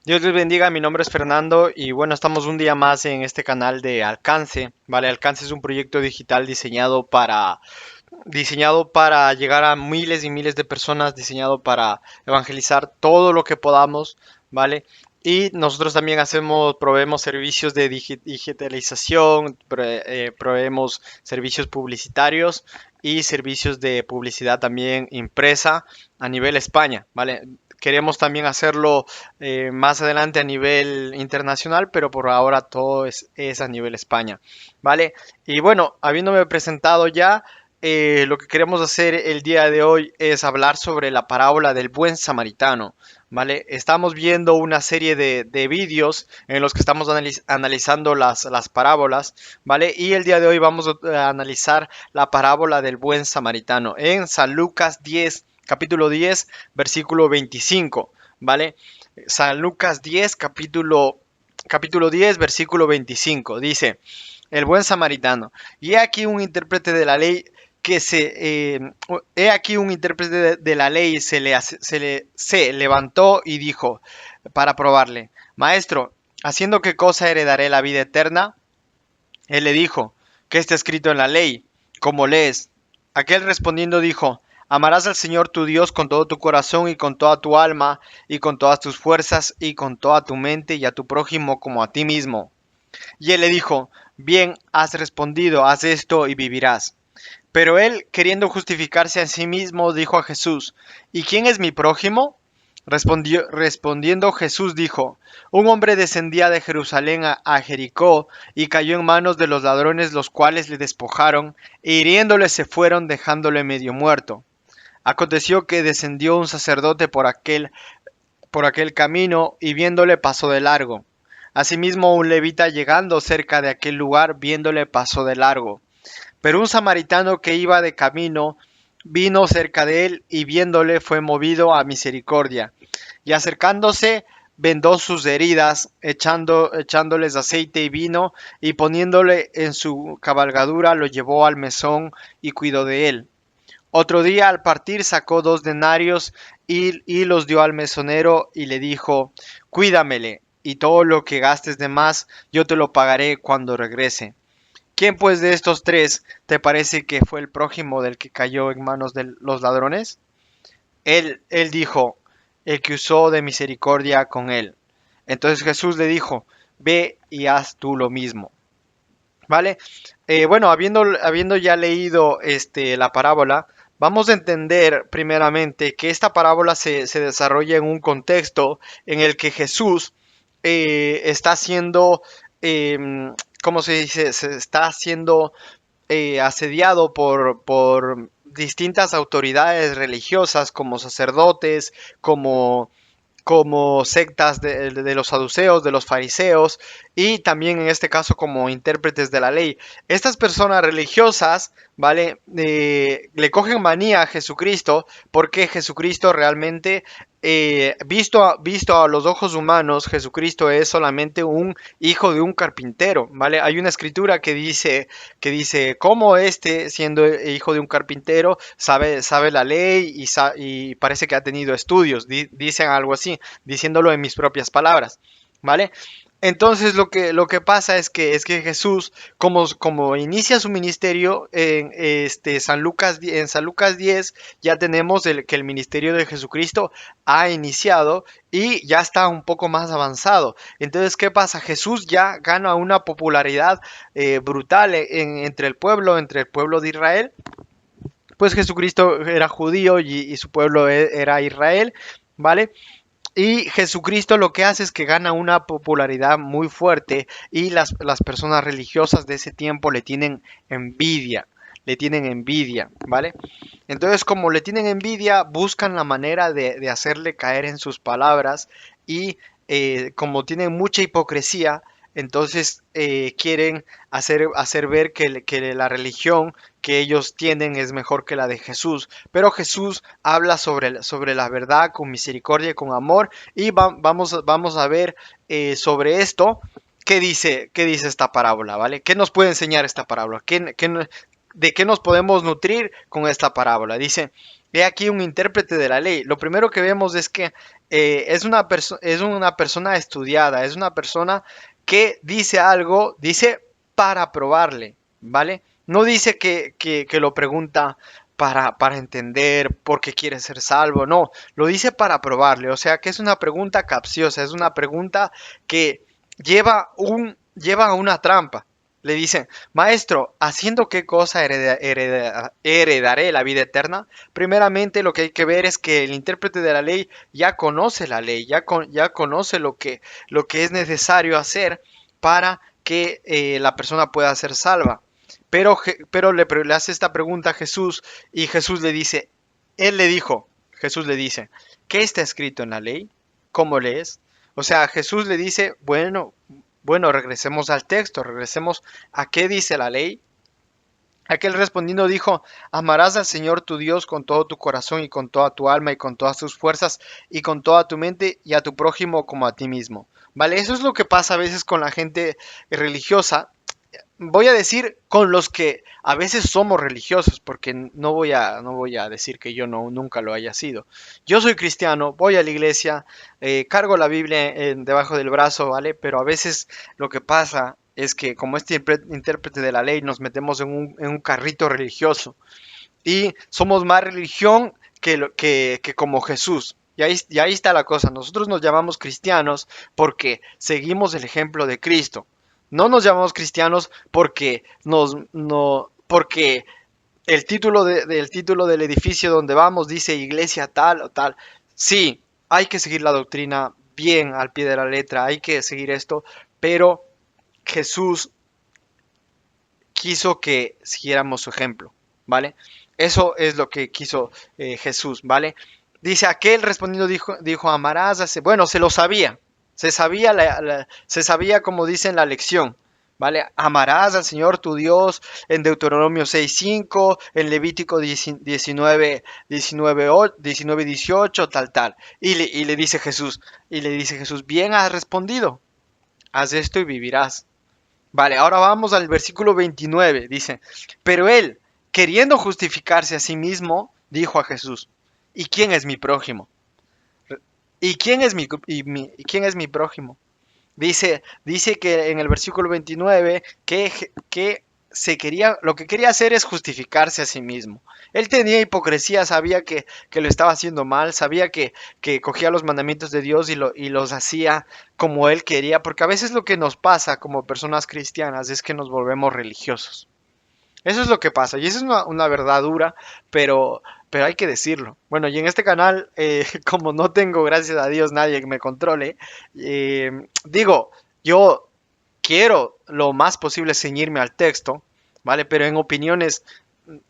Dios les bendiga, mi nombre es Fernando y bueno, estamos un día más en este canal de Alcance, ¿vale? Alcance es un proyecto digital diseñado para llegar a miles y miles de personas, diseñado para evangelizar todo lo que podamos, ¿vale? Y nosotros también proveemos servicios de digitalización, proveemos servicios publicitarios y servicios de publicidad también impresa a nivel España, ¿vale? Queremos también hacerlo más adelante a nivel internacional, pero por ahora todo es a nivel España, ¿vale? Y bueno, habiéndome presentado ya, lo que queremos hacer el día de hoy es hablar sobre la parábola del buen samaritano, ¿vale? Estamos viendo una serie de vídeos en los que estamos analizando las parábolas, ¿vale? Y el día de hoy vamos a analizar la parábola del buen samaritano en San Lucas 10, capítulo 10, versículo 25, ¿vale? San Lucas 10, capítulo 10, versículo 25, dice, el buen samaritano. Y he aquí un intérprete de la ley que he aquí un intérprete de la ley se levantó y dijo para probarle, Maestro, ¿haciendo qué cosa heredaré la vida eterna? Él le dijo, ¿qué está escrito en la ley? ¿Cómo lees? Aquel respondiendo dijo, amarás al Señor tu Dios con todo tu corazón y con toda tu alma y con todas tus fuerzas y con toda tu mente y a tu prójimo como a ti mismo. Y él le dijo, bien has respondido, haz esto y vivirás. Pero él, queriendo justificarse a sí mismo, dijo a Jesús, ¿y quién es mi prójimo? Respondiendo Jesús dijo, un hombre descendía de Jerusalén a Jericó y cayó en manos de los ladrones, los cuales le despojaron e hiriéndole se fueron dejándole medio muerto. Aconteció que descendió un sacerdote por aquel camino y viéndole pasó de largo. Asimismo un levita llegando cerca de aquel lugar viéndole pasó de largo. Pero un samaritano que iba de camino vino cerca de él y viéndole fue movido a misericordia. Y acercándose vendó sus heridas, echándoles aceite y vino, y poniéndole en su cabalgadura lo llevó al mesón y cuidó de él. Otro día al partir sacó 2 denarios y los dio al mesonero y le dijo, cuídamele, y todo lo que gastes de más yo te lo pagaré cuando regrese. ¿Quién pues de estos tres te parece que fue el prójimo del que cayó en manos de los ladrones? Él dijo, el que usó de misericordia con él. Entonces Jesús le dijo, ve y haz tú lo mismo. ¿Vale? Bueno, habiendo ya leído la parábola, vamos a entender primeramente que esta parábola se desarrolla en un contexto en el que Jesús está siendo, ¿cómo se dice? Se está siendo asediado por distintas autoridades religiosas como sacerdotes, como sectas de los saduceos, de los fariseos y también en este caso como intérpretes de la ley. Estas personas religiosas, ¿vale? Le cogen manía a Jesucristo porque Jesucristo realmente, visto a los ojos humanos, Jesucristo es solamente un hijo de un carpintero, ¿vale? Hay una escritura que dice cómo siendo hijo de un carpintero, sabe la ley y parece que ha tenido estudios, dicen algo así, diciéndolo en mis propias palabras, ¿vale? Entonces lo que pasa es que Jesús, como inicia su ministerio en San Lucas 10, ya tenemos que el ministerio de Jesucristo ha iniciado y ya está un poco más avanzado. Entonces, ¿qué pasa? Jesús ya gana una popularidad brutal entre el pueblo de Israel, pues Jesucristo era judío y su pueblo era Israel, ¿vale? Y Jesucristo lo que hace es que gana una popularidad muy fuerte y las personas religiosas de ese tiempo le tienen envidia, ¿vale? Entonces, como le tienen envidia, buscan la manera de hacerle caer en sus palabras y como tienen mucha hipocresía, entonces quieren hacer ver que la religión que ellos tienen es mejor que la de Jesús. Pero Jesús habla sobre la verdad con misericordia y con amor y vamos a ver sobre esto. ¿Qué dice esta parábola? ¿Vale? ¿Qué nos puede enseñar esta parábola? ¿De qué nos podemos nutrir con esta parábola? Dice, He aquí un intérprete de la ley. Lo primero que vemos es que es una persona estudiada, es una persona que dice algo, dice para probarle, ¿vale? No dice que lo pregunta para entender por qué quiere ser salvo, no, lo dice para probarle. O sea que es una pregunta capciosa, es una pregunta que lleva a una trampa. Le dicen, maestro, ¿haciendo qué cosa heredaré la vida eterna? Primeramente, lo que hay que ver es que el intérprete de la ley ya conoce la ley, ya conoce lo que es necesario hacer para que la persona pueda ser salva. Pero le hace esta pregunta a Jesús y Jesús le dice, él le dijo, Jesús le dice, ¿qué está escrito en la ley? ¿Cómo lees? O sea, Jesús le dice, bueno, regresemos al texto, regresemos a qué dice la ley. Aquel respondiendo dijo, amarás al Señor tu Dios con todo tu corazón y con toda tu alma y con todas tus fuerzas y con toda tu mente y a tu prójimo como a ti mismo. ¿Vale? Eso es lo que pasa a veces con la gente religiosa. Voy a decir con los que a veces somos religiosos, porque no voy a decir que yo no, nunca lo haya sido. Yo soy cristiano, voy a la iglesia, cargo la Biblia debajo del brazo, ¿vale? Pero a veces lo que pasa es que como este intérprete de la ley nos metemos en un carrito religioso y somos más religión que como Jesús. Y ahí está la cosa. Nosotros nos llamamos cristianos porque seguimos el ejemplo de Cristo. No nos llamamos cristianos porque el título del edificio donde vamos dice iglesia tal o tal. Sí, hay que seguir la doctrina bien al pie de la letra, hay que seguir esto, pero Jesús quiso que siguiéramos su ejemplo, ¿vale? Eso es lo que quiso Jesús, ¿vale? Dice, aquel respondiendo dijo amarás, bueno, se lo sabía, se sabía como dice en la lección, ¿vale? Amarás al Señor tu Dios en Deuteronomio 6:5, en Levítico 19:18, tal. Y le dice Jesús, bien has respondido, haz esto y vivirás. Vale, ahora vamos al versículo 29. Dice, pero él, queriendo justificarse a sí mismo, dijo a Jesús, ¿y quién es mi prójimo? ¿Y quién es y quién es mi prójimo? Dice que en el versículo 29 que lo que quería hacer es justificarse a sí mismo. Él tenía hipocresía, sabía que lo estaba haciendo mal, sabía que cogía los mandamientos de Dios y los hacía como él quería, porque a veces lo que nos pasa como personas cristianas es que nos volvemos religiosos. Eso es lo que pasa, y eso es una verdad dura, pero hay que decirlo. Bueno, y en este canal, como no tengo, gracias a Dios, nadie que me controle, digo, yo quiero lo más posible ceñirme al texto, ¿vale? Pero en opiniones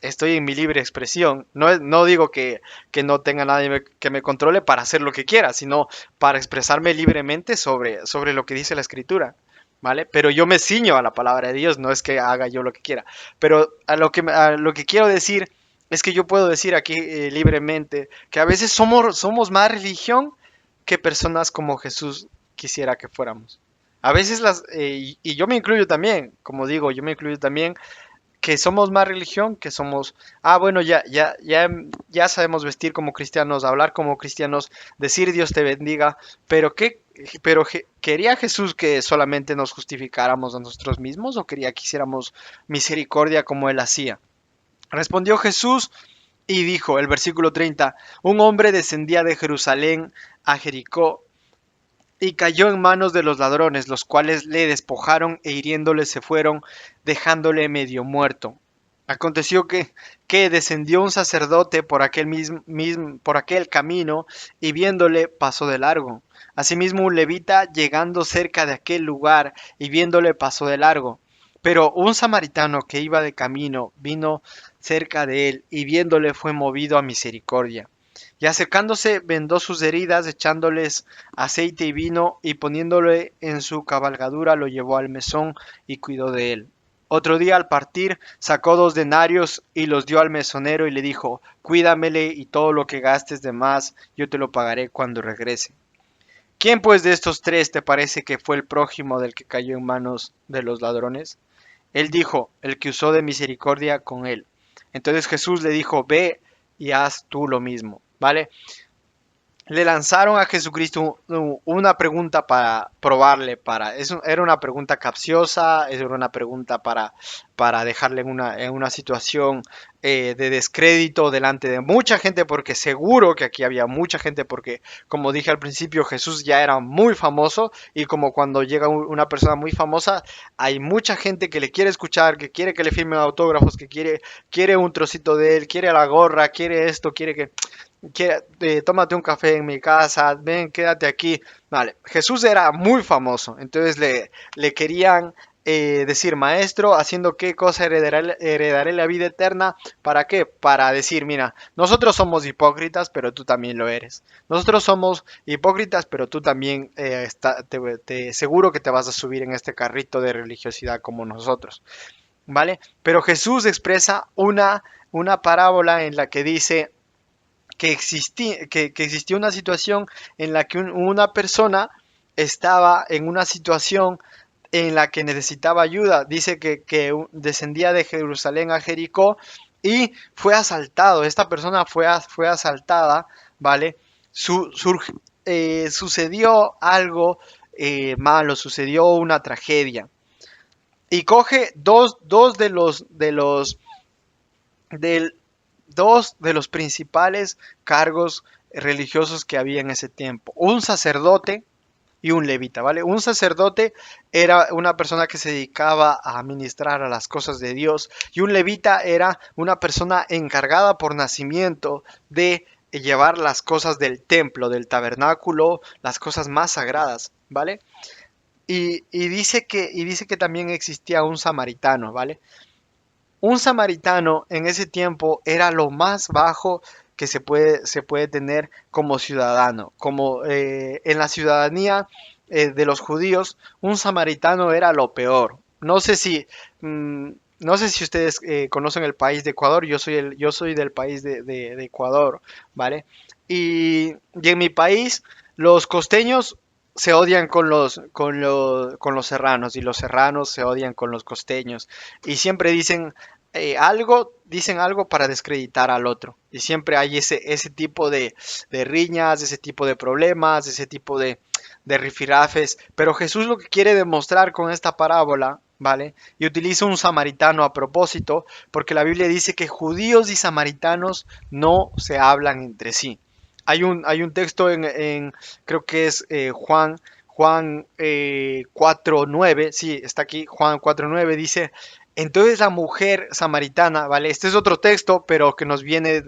estoy en mi libre expresión. No digo que no tenga nadie que me controle para hacer lo que quiera, sino para expresarme libremente sobre lo que dice la escritura. ¿Vale? Pero yo me ciño a la palabra de Dios, no es que haga yo lo que quiera. Pero a lo que quiero decir es que yo puedo decir aquí libremente que a veces somos más religión que personas como Jesús quisiera que fuéramos. A veces y yo me incluyo también, como digo, yo me incluyo también, que somos más religión que somos, bueno, ya sabemos vestir como cristianos, hablar como cristianos, decir Dios te bendiga, pero ¿quería Jesús que solamente nos justificáramos a nosotros mismos o quería que hiciéramos misericordia como él hacía? Respondió Jesús y dijo, el versículo 30, un hombre descendía de Jerusalén a Jericó y cayó en manos de los ladrones, los cuales le despojaron e hiriéndole se fueron, dejándole medio muerto. Aconteció que descendió un sacerdote por aquel camino y viéndole pasó de largo. Asimismo un levita llegando cerca de aquel lugar y viéndole pasó de largo. Pero un samaritano que iba de camino vino cerca de él y viéndole fue movido a misericordia. Y acercándose vendó sus heridas, echándoles aceite y vino, y poniéndole en su cabalgadura lo llevó al mesón y cuidó de él. Otro día al partir sacó 2 denarios y los dio al mesonero y le dijo, cuídamele y todo lo que gastes de más yo te lo pagaré cuando regrese. ¿Quién pues de estos tres te parece que fue el prójimo del que cayó en manos de los ladrones? Él dijo, el que usó de misericordia con él. Entonces Jesús le dijo, ve y haz tú lo mismo, ¿vale? Le lanzaron a Jesucristo una pregunta para probarle, era una pregunta capciosa, era una pregunta para dejarle en una situación de descrédito delante de mucha gente, porque seguro que aquí había mucha gente, porque como dije al principio, Jesús ya era muy famoso, y como cuando llega una persona muy famosa, hay mucha gente que le quiere escuchar, que quiere que le firmen autógrafos, quiere un trocito de él, quiere la gorra, quiere esto, quiere que tómate un café en mi casa, ven, quédate aquí. Vale, Jesús era muy famoso, entonces le querían decir, maestro, haciendo qué cosa heredaré la vida eterna. ¿Para qué? Para decir, mira, nosotros somos hipócritas, pero tú también lo eres. Nosotros somos hipócritas, pero tú también seguro que te vas a subir en este carrito de religiosidad como nosotros. ¿Vale? Pero Jesús expresa una parábola en la que dice que existía una situación en la que una persona estaba en una situación en la que necesitaba ayuda. Dice que descendía de Jerusalén a Jericó y fue asaltado. Esta persona fue asaltada, ¿vale? Sucedió algo malo, sucedió una tragedia. Y coge dos del, dos de los principales cargos religiosos que había en ese tiempo. Un sacerdote y un levita, ¿vale? Un sacerdote era una persona que se dedicaba a administrar a las cosas de Dios, y un levita era una persona encargada por nacimiento de llevar las cosas del templo, del tabernáculo, las cosas más sagradas, ¿vale? Y dice que también existía un samaritano, ¿vale? Un samaritano en ese tiempo era lo más bajo que se puede tener como ciudadano. Como en la ciudadanía de los judíos, un samaritano era lo peor. No sé si ustedes conocen el país de Ecuador. Yo soy del país de Ecuador, ¿vale? Y en mi país, los costeños se odian con los serranos, y los serranos se odian con los costeños, y siempre dicen algo para descreditar al otro. Y siempre hay ese tipo de riñas, ese tipo de problemas, ese tipo de rifirafes. Pero Jesús lo que quiere demostrar con esta parábola, ¿vale? Y utiliza un samaritano a propósito, porque la Biblia dice que judíos y samaritanos no se hablan entre sí. Hay un texto creo que es Juan 4:9, sí, está aquí, Juan 4:9 dice, entonces la mujer samaritana, ¿vale? Este es otro texto, pero que nos viene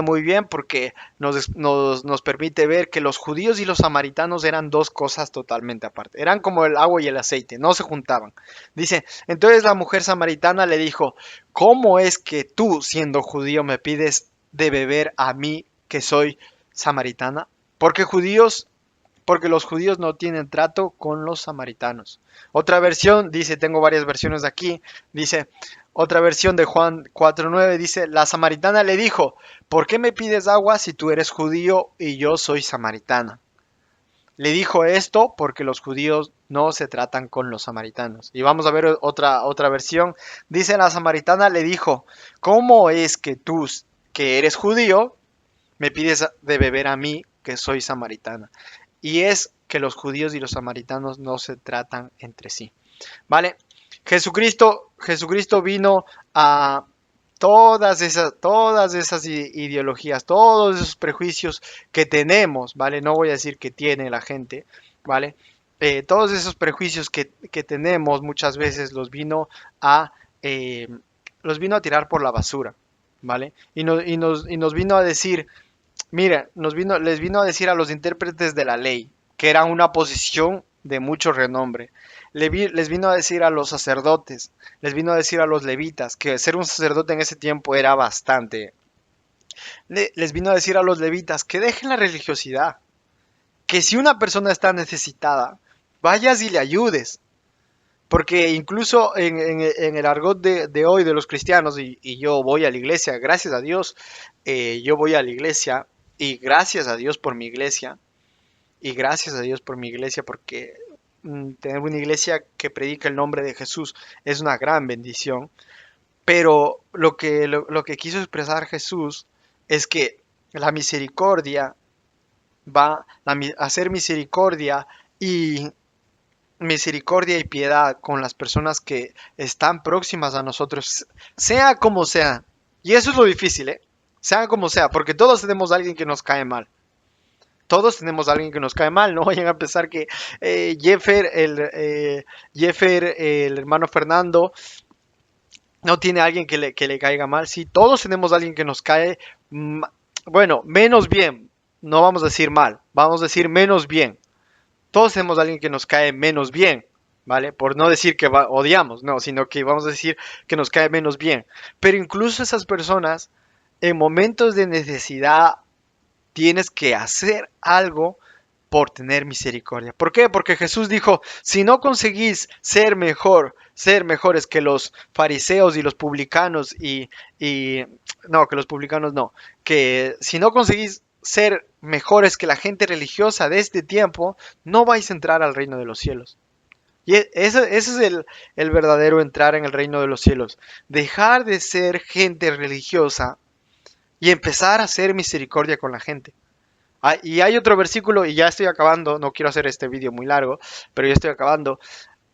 muy bien, porque nos permite ver que los judíos y los samaritanos eran dos cosas totalmente aparte. Eran como el agua y el aceite, no se juntaban. Dice, entonces la mujer samaritana le dijo, ¿cómo es que tú, siendo judío, me pides de beber a mí, que soy samaritana? Porque los judíos no tienen trato con los samaritanos. Otra versión dice, tengo varias versiones de aquí, dice, otra versión de Juan 4:9 dice, la samaritana le dijo, ¿por qué me pides agua si tú eres judío y yo soy samaritana? Le dijo esto porque los judíos no se tratan con los samaritanos. Y vamos a ver otra versión. Dice, la samaritana le dijo, ¿cómo es que tú, que eres judío, me pides de beber a mí, que soy samaritana? Y es que los judíos y los samaritanos no se tratan entre sí, ¿vale? Jesucristo vino a todas esas ideologías, todos esos prejuicios que tenemos, ¿vale? No voy a decir que tiene la gente, ¿vale? Todos esos prejuicios que tenemos muchas veces a, eh, los vino a tirar por la basura, ¿vale? Y nos vino a decir, mira, les vino a decir a los intérpretes de la ley, que era una posición de mucho renombre. Les vino a decir a los sacerdotes, les vino a decir a los levitas, que ser un sacerdote en ese tiempo era bastante. Les vino a decir a los levitas que dejen la religiosidad, que si una persona está necesitada, vayas y le ayudes. Porque incluso en el argot de hoy de los cristianos, y yo voy a la iglesia, gracias a Dios, yo voy a la iglesia, y gracias a Dios por mi iglesia, y gracias a Dios por mi iglesia, porque tener una iglesia que predica el nombre de Jesús es una gran bendición. Pero lo que quiso expresar Jesús es que la misericordia hacer y misericordia y piedad con las personas que están próximas a nosotros, sea como sea. Y eso es lo difícil, ¿eh? Sea como sea, porque todos tenemos a alguien que nos cae mal. Todos tenemos a alguien que nos cae mal, no vayan a pensar que eh, Jeffer, el, eh, Jeffer, el hermano Fernando, no tiene a alguien que le caiga mal. Sí, todos tenemos a alguien que nos cae, bueno, menos bien. No vamos a decir mal, vamos a decir menos bien. Todos tenemos a alguien que nos cae menos bien, ¿vale? Por no decir que odiamos, no, sino que vamos a decir que nos cae menos bien. Pero incluso esas personas, en momentos de necesidad, tienes que hacer algo por tener misericordia. ¿Por qué? Porque Jesús dijo, si no conseguís ser mejores que los fariseos y los publicanos no, que los publicanos no, que si no conseguís ser mejores que la gente religiosa de este tiempo, no vais a entrar al reino de los cielos. Y ese es el verdadero entrar en el reino de los cielos. Dejar de ser gente religiosa y empezar a hacer misericordia con la gente. Y hay otro versículo, y ya estoy acabando, no quiero hacer este vídeo muy largo, pero ya estoy acabando.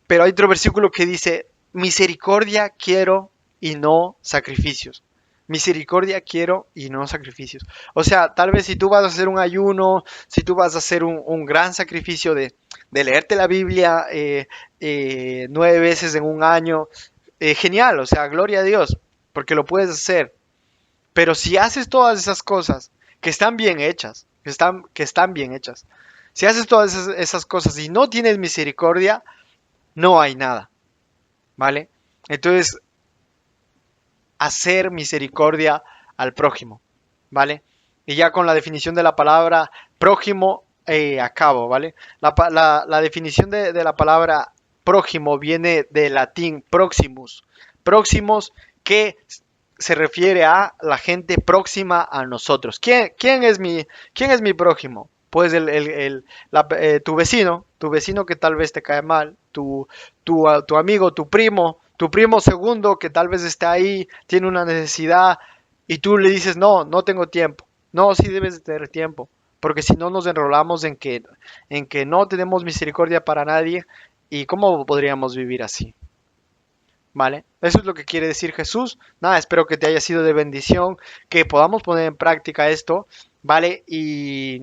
Pero hay otro versículo que dice, misericordia quiero y no sacrificios. Misericordia quiero y no sacrificios. O sea, tal vez si tú vas a hacer un ayuno, si tú vas a hacer un gran sacrificio de leerte la Biblia 9 veces en un año, genial, o sea, gloria a Dios, porque lo puedes hacer. Pero si haces todas esas cosas que están bien hechas, que están bien hechas, si haces todas esas cosas y no tienes misericordia, no hay nada, ¿vale? Entonces, hacer misericordia al prójimo, ¿vale? Y ya con la definición de la palabra prójimo, acabo, ¿vale? La definición de la palabra prójimo viene del latín proximus. Próximos que se refiere a la gente próxima a nosotros. Quién es mi prójimo? Pues tu vecino que tal vez te cae mal, tu amigo, tu primo segundo que tal vez está ahí, tiene una necesidad y tú le dices, no, no tengo tiempo. No, sí debes de tener tiempo, porque si no nos enrolamos en que no tenemos misericordia para nadie y cómo podríamos vivir así. ¿Vale? Eso es lo que quiere decir Jesús. Nada, espero que te haya sido de bendición, que podamos poner en práctica esto, ¿vale? Y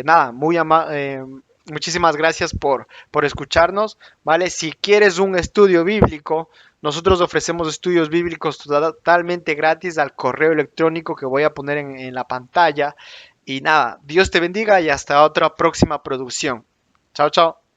nada, muchísimas gracias por escucharnos, ¿vale? Si quieres un estudio bíblico, nosotros ofrecemos estudios bíblicos totalmente gratis al correo electrónico que voy a poner en la pantalla. Y nada, Dios te bendiga y hasta otra próxima producción. Chao, chao.